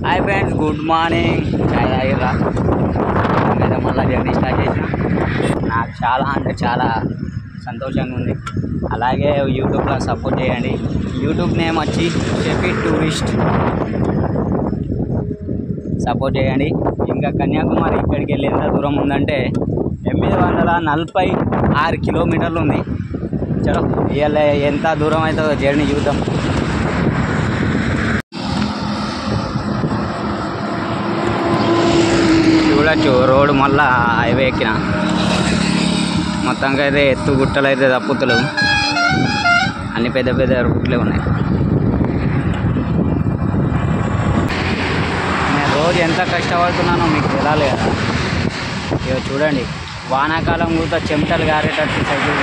Hi friends, good morning. చాయ్ తాగిర్రా? అయితే మళ్ళీ జర్నీ స్టార్ట్ చేసిన. నాకు చాలా అంటే చాలా సంతోషంగా ఉంది. అలాగే యూట్యూబ్లో సపోర్ట్ చేయండి. యూట్యూబ్ నేమ్ వచ్చి షెఫీ టూరిస్ట్. సపోర్ట్ చేయండి. ఇంకా కన్యాకుమారి ఇక్కడికి వెళ్ళి ఎంత దూరం ఉందంటే 846 కిలోమీటర్లు ఉంది. చలో ఇవాళ ఎంత దూరం అవుతుందో జర్నీ చూద్దాం. చూడచ్చు రోడ్డు మళ్ళా హైవే ఎక్కిన. మొత్తంగా అయితే ఎత్తు గుట్టలు అయితే తప్పుతలేవు, అన్ని పెద్ద పెద్ద రూట్లే ఉన్నాయి. నేను రోజు ఎంత కష్టపడుతున్నానో మీకు తెలియాలి కదా. ఇక చూడండి, వానాకాలం కూడా చెమటలు గారేటట్టు సైకిల్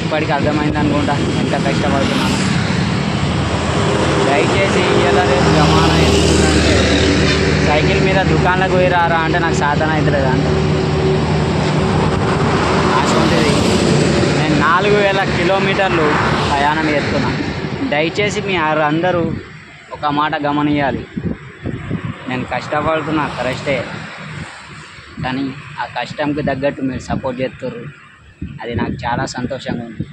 ఇప్పటికి అర్థమైంది అనుకుంటా ఎంత కష్టపడుతున్నాను. దయచేసి ఇవాళ రేపు జమానా ఎందుకంటే సైకిల్ మీద దుకాణాలకు పోయి రారా అంటే నాకు సాధన అవుతలేదు అంట. అటువంటిది నేను 4000 కిలోమీటర్లు ప్రయాణం చేస్తున్నాను. దయచేసి మీ అందరూ ఒక మాట గమనించాలి. నేను కష్టపడుతున్నా కరెక్టే, కానీ ఆ కష్టంకి తగ్గట్టు మీరు సపోర్ట్ చేస్తారు. అది నాకు చాలా సంతోషంగా ఉంది.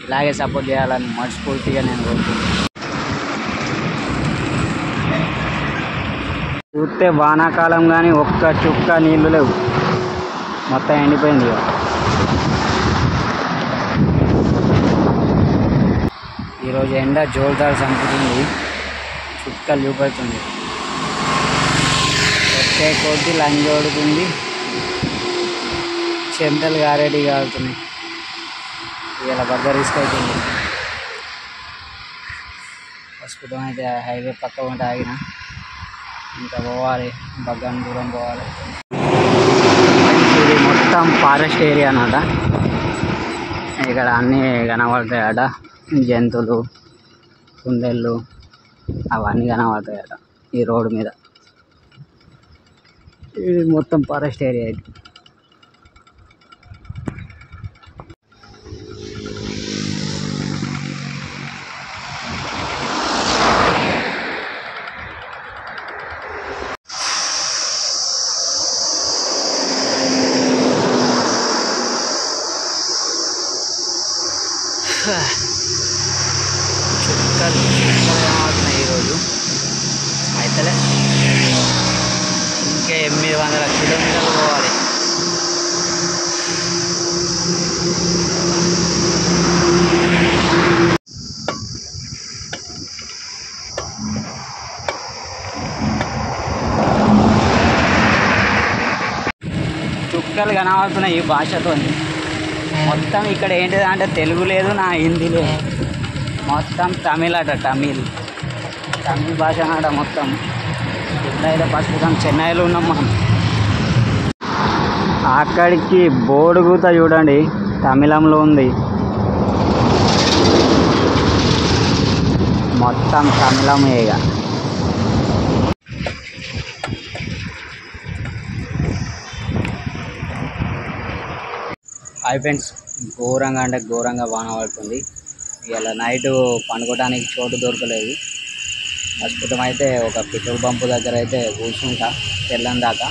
ఇలాగే సపోర్ట్ చేయాలని మనస్ఫూర్తిగా నేను కోరుకుంటున్నాను. చూస్తే వానాకాలం కానీ ఒక్క చుక్క నీళ్ళు లేవు, మొత్తం ఎండిపోయింది. ఈరోజు ఎండ జోరుదారు చంపుతుంది, చుక్కలు చూపెడుతుంది. వచ్చే కొద్ది లంజోడుతుంది, చెమటలు గారేటి కాలుతున్నాయి. ఇలా బగ్గ రిస్క్ అవుతుంది. ప్రస్తుతం అయితే హైవే పక్క ఉంటే ఆగిన, ఇంకా పోవాలి, బగ్గం దూరం పోవాలి. ఇది మొత్తం ఫారెస్ట్ ఏరియా అన్నమాట. ఇక్కడ అన్నీ కనబడతాయట, జంతువులు, కుందేళ్ళు అవన్నీ కనబడతాయట ఈ రోడ్డు మీద. ఇది మొత్తం ఫారెస్ట్ ఏరియా. ఇది చుక్కలు ఏమవుతున్నాయి ఈరోజు అయితేలే. ఇంకా 800 కిలోమీటర్లు పోవాలి. చుక్కలు కనబడుతున్నాయి ఈ భాషతో. మొత్తం ఇక్కడ ఏంటిది అంటే తెలుగు లేదు, నా హిందీ లేదు, మొత్తం తమిళ్ అట. తమిళ్ భాష అన్నట మొత్తం. ఇప్పుడైతే ప్రస్తుతం చెన్నైలో ఉన్నాం మనం. అక్కడికి బోర్డు కూత చూడండి, తమిళంలో ఉంది. మొత్తం తమిళమే. ఇక హాయ్ ఫ్రెండ్స్, ఘోరంగా అంటే ఘోరంగా వాన పడుతుంది. ఇలా నైట్ పండుకోవడానికి చోటు దొరకలేదు. ప్రస్తుతం అయితే ఒక పెట్రోల్ బంపు దగ్గర అయితే కూర్చుంటా తెల్లని దాకా.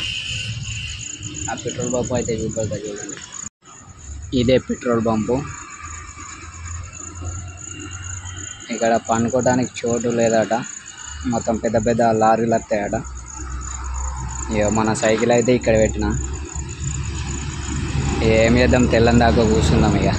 ఆ పెట్రోల్ బంపు అయితే చూపెడతా చూడండి. ఇదే పెట్రోల్ బంపు. ఇక్కడ పండుకోవడానికి చోటు లేదట, మొత్తం పెద్ద పెద్ద లారీలు వస్తాయట. ఇక మన సైకిల్ అయితే ఇక్కడ పెట్టిన. ఏం చేద్దాం, తెల్లని దాకా కూర్చుందాం ఇక.